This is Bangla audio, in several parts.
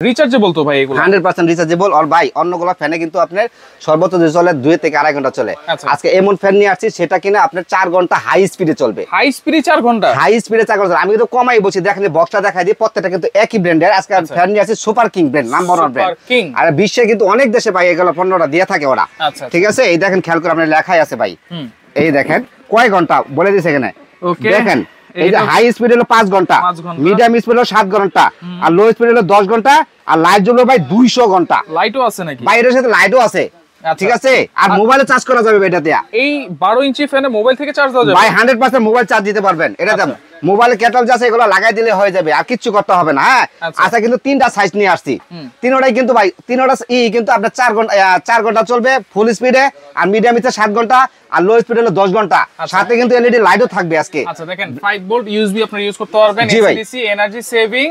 রিচার্জেবল তো ভাই এগুলো 100% রিচার্জেবল। আর ভাই অন্যগুলো ফ্যানে কিন্তু আপনার সর্বোচ্চ চলে 2 থেকে আড়াই ঘন্টা চলে। আজকে এমন ফ্যান নিয়ে আসছি সেটা কিনা আপনার 4 ঘন্টা হাই স্পিডে চলবে। হাই স্পিডে 4 ঘন্টা? হাই স্পিডে 4 ঘন্টা। আমি কিন্তু কমাই বলছি, দেখেন বক্সটা দেখাই দিই, প্রত্যেকটা কিন্তু একই ব্র্যান্ডের। আজকে ফ্যান নিয়ে আসছি super king brand, number 1 brand. আর বিশ্বে কিন্তু অনেক দেশে ভাই এগুলো পণ্যটা দিয়ে থাকে ওরা। ঠিক আছে, এই দেখেন খেয়াল করে আপনার লেখাই আছে ভাই। এই দেখেন কয় ঘন্টা বলে দিয়েছে এখানে। দেখেন এই যে হাই স্পিড হলো 5 ঘন্টা, মিডিয়াম স্পিড হলো 7 ঘন্টা, আর লো স্পিড হলো 10 ঘন্টা, আর লাইট জ্বলবে ভাই 200 ঘন্টা। লাইটও আছে নাকি? বাইরের সাথে লাইটও আছে। ঠিক আছে, আর মোবাইলে চার্জ করা যাবে এটাতে। এই 12 ইঞ্চি ফ্যানে মোবাইল থেকে চার্জ দেওয়া যাবে ভাই? 100% মোবাইল চার্জ দিতে পারবেন এটাতে। মোবাইলে ক্যাটালগ আছে, এগুলো লাগাই দিলে হয়ে যাবে, আর কিচ্ছু করতে হবে না। হ্যাঁ, আচ্ছা কিন্তু 3টা সাইজ নিয়ে আসছি, তিনটাই কিন্তু ভাই তিনটা কিন্তু আপনার 4 ঘন্টা চলবে ফুল স্পিডে, আর মিডিয়াম ইচ্ছে 7 ঘন্টা, আর লো স্পিড হলো 10 ঘন্টা। সাথে কিন্তু এলইডি লাইটও থাকবে আজকে। আচ্ছা দেখেন 5 ভোল্ট ইউএসবি আপনি ইউজ করতে পারবেন, এসডিসি এনার্জি সেভিং,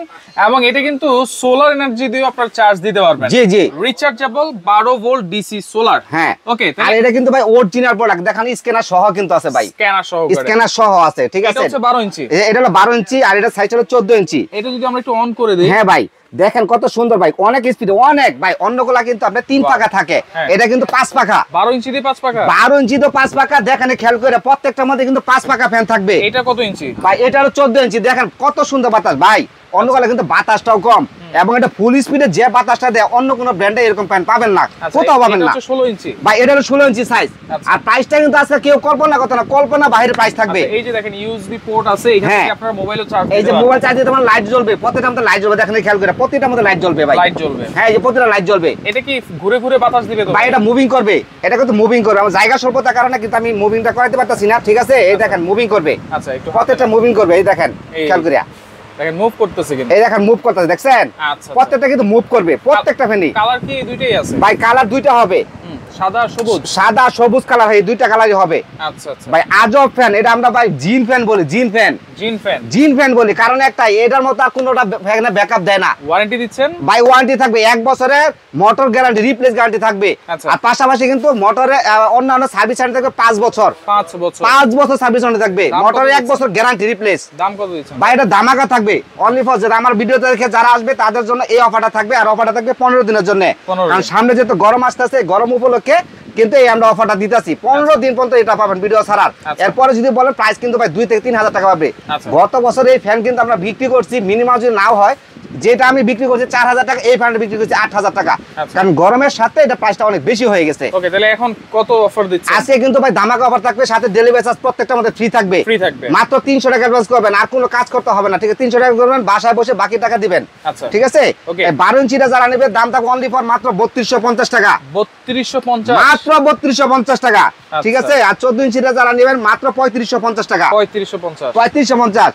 এবং এটা কিন্তু সোলার এনার্জি দিয়ে আপনি চার্জ দিতে পারবেন। জি জি, রিচার্জেবল 12 ভোল্ট ডিসি সোলার। হ্যাঁ ওকে, আর এটা কিন্তু ভাই অরিজিনাল প্রোডাক্ট। দেখেন স্ক্যানার সহ কিন্তু আছে ভাই, স্ক্যানার সহ আছে। ঠিক আছে, এটা হচ্ছে 12 ইঞ্চি, এটা হলো 12 ইঞ্চি, আর এটা সাইজ হলো 14 ইঞ্চি। এটা যদি আমরা একটু অন করে দেই, হ্যাঁ ভাই দেখেন কত সুন্দর ভাই, অনেক স্পিড, অনেক ভাই। অন্যগুলা কিন্তু আপনার 3 পাখা থাকে, এটা কিন্তু 5 পাখা। 12 ইঞ্চি দিয়ে 5 পাখা, 12 ইঞ্চি তো 5 পাখা। দেখেন খেয়াল করে প্রত্যেকটার মধ্যে কিন্তু 5 পাখা ফ্যান থাকবে। এটা কত ইঞ্চি ভাই? এটা হলো 14 ইঞ্চি। দেখেন কত সুন্দর বাতাস ভাই, অন্যগুলা কিন্তু বাতাসটাও কম, এবং এটা ফুল স্পিডে যে বাতাসটা দেয় অন্য কোনো ব্র্যান্ডে এরকম ফ্যান পাবেন না, কোথাও পাবেন না। 16 ইঞ্চি ভাই, এটা হলো 16 ইঞ্চি সাইজ। আর প্রাইসটা কিন্তু আজকে কেউ কল্পনা করতে না, কল্পনা বাইরে প্রাইস থাকবে। এই যে দেখেন ইউএসবি পোর্ট আছে, এখান থেকে আপনারা মোবাইলও চার্জ দিতে পারবেন। এই যে মোবাইল চার্জ দিতে মানে লাইট জ্বলবে, প্রত্যেকটা মধ্যে লাইট জ্বলবে। দেখেন খেয়াল করে প্রত্যেকটা মধ্যে লাইট জ্বলবে ভাই, লাইট জ্বলবে। হ্যাঁ, এই যে প্রত্যেকটা লাইট জ্বলবে। এটা কি ঘুরে ঘুরে বাতাস দিবে তো ভাই? এটা মুভিং করবে, এটা কিন্তু মুভিং করবে। আমার জায়গা স্বল্পতার কারণে কিন্তু আমি মুভিংটা করাতে পারতাছি না। ঠিক আছে, এই দেখেন মুভিং করবে। আচ্ছা, একটু প্রত্যেকটা মুভিং করবে। এই দেখেন খেয়াল করে, দেখেন মুভ করতেছে কিন্তু। এই দেখেন মুভ করতেছে, দেখছেন? প্রত্যেকটা কিন্তু মুভ করবে, প্রত্যেকটা ফ্যানই। কালার কি দুইটাই আছে ভাই? কালার দুইটা হবে, সাদা সবুজ। সাদা সবুজ কালার, এই দুইটা কালারই হবে। আচ্ছা আচ্ছা ভাই আজব ফ্যান, এটা আমরা ভাই জিন ফ্যান বলি। জিন ফ্যান, জিন ফ্যান বলি কারণ একটাই, এটার মতো আর কোনোটা ফ্যানে ব্যাকআপ দেয় না। ওয়ারেন্টি দিচ্ছেন? ভাই ওয়ারেন্টি থাকবে 1 বছরের মোটর গ্যারান্টি, রিপ্লেস গ্যারান্টি থাকবে। আর পাশাপাশি কিন্তু মোটরে অন্যান্য সার্ভিস ওয়ারেন্টি থাকবে 5 বছর। 5 বছর সার্ভিস ওয়ারেন্টি থাকবে, মোটরে 1 বছর গ্যারান্টি রিপ্লেস। দাম কত দিচ্ছেন ভাই? এটা ধামাকা থাকবে অনলি ফর যারা আমার ভিডিওতে দেখে যারা আসবে তাদের জন্য এই অফারটা থাকবে। আর অফারটা থাকবে 15 দিনের জন্য, কারণ সামনে যেহেতু গরম আসতেছে, গরম উপলক্ষে কিন্তু এই আমরা অফারটা দিতেছি। 15 দিন পর্যন্ত এটা পাবেন ভিডিও ছাড়ার। এরপরে যদি বলেন প্রাইস কিন্তু ভাই 2 থেকে 3 হাজার টাকা পাবে। গত বছর এই ফ্যান কিন্তু আমরা বিক্রি করছি মিনিমাম যদি নাও হয়, যেটা আমি বিক্রি করছি 4000 টাকা, এই ফ্যানটা বিক্রি করছি 8000 টাকা। কারণ গরমের সাথে এটা প্রাইসটা অনেক বেশি হয়ে গেছে। ওকে, তাহলে এখন কত অফার দিচ্ছেন? আজকে কিন্তু ভাই ধামাকা অফার থাকবে, সাথে ডেলিভারি চার্জ প্রত্যেকটার মধ্যে ফ্রি থাকবে। মাত্র 300 টাকা অ্যাডভান্স করবেন, আর কোনো কাজ করতে হবে না। ঠিক আছে, 300 টাকা করবেন, বাসায় বসে বাকি টাকা দিবেন। ঠিক আছে, 12 ইঞ্চিটা যারা নেবে দাম থাকবে অনলি ফর মাত্র 3250 টাকা। 3250, মাত্র 3250 টাকা। ঠিক আছে, আর 14 ইঞ্চিটা যারা নেবেন মাত্র 3550 টাকা। 3550।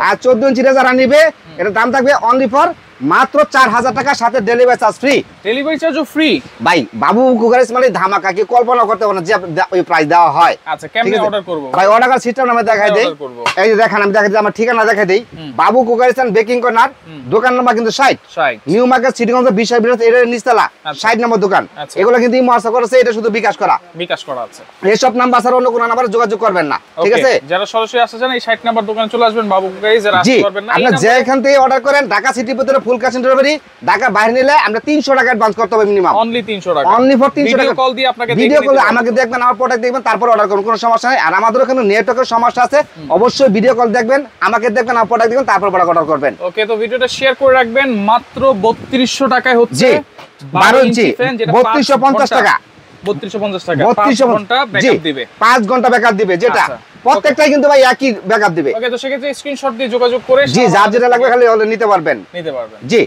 আর 14 ইঞ্চিটা যারা নেবে এটা দাম থাকবে অনলি ফর মাত্র 4000 টাকা, সাথে ডেলিভারি চার্জ ফ্রি। ডেলিভারি চার্জও ফ্রি ভাই। বাবু কুকারের মানে ধামাকা, কি কল্পনা করতে পারেন যে ওই প্রাইস দেওয়া হয়। আচ্ছা, কেমনে অর্ডার করব ভাই? অর্ডার করার সিস্টেম আমি দেখাই দেই। এই যে দেখেন, আমি দেখাই দিই, আমার ঠিকানা দেখাই দেই। বাবু কুকারের বেকিং কর্নার, দোকান নাম্বার কিন্তু 60, নিউ মার্কেট সিটিগঞ্জ বিশ্ববিদ্যালয় এর নিচতলা 60 নম্বর দোকান। এগুলো কিন্তু ইমোয়াসা করেছে, এটা শুধু বিকাশ করা আছে। এইসব নাম্বার ছাড়া অন্য কোনো নাম্বারে যোগাযোগ করবেন না। ঠিক আছে, যারা সরাসরি আসতে চান এই 60 নম্বর দোকানে চলে আসবেন বাবু কুকারি। যারা আসতে পারবেন না, আপনি যেখান থেকে অর্ডার করেন, ঢাকা সিটির ভিতরে full cash on delivery, Dhaka বাইরে নিলে আমরা 300 টাকা অ্যাডভান্স করতে হবে মিনিমাম। অনলি 300 টাকা, অনলি ফর 300 টাকা। ভিডিও কল দিয়ে আপনাকে ভিডিও কল আমাকে দেখবেন, আমার প্রোডাক্ট দেখবেন, তারপর অর্ডার করুন, কোনো সমস্যা নেই। আর আমাদের ওখানে নেটওয়ার্কের সমস্যা আছে, অবশ্যই ভিডিও কল দেখবেন, আমাকে দেখবেন, আমার প্রোডাক্ট দেখবেন, তারপর অর্ডার করবেন। ওকে, তো ভিডিওটা শেয়ার করে রাখবেন। মাত্র 3200 টাকায় হচ্ছে 12 ইঞ্চি, 3250 টাকা। 3250 টাকা, 5 ঘন্টা ব্যাকআপ দিবে। 5 ঘন্টা ব্যাকআপ দিবে, যেটা প্রত্যেকটাই কিন্তু ভাই একই ব্যাকআপ দিবে। ওকে, তো সেক্ষেত্রে স্ক্রিনশট দিয়ে যোগাযোগ করে জি, যার যেটা লাগবে খালি নিতে পারবেন। জি।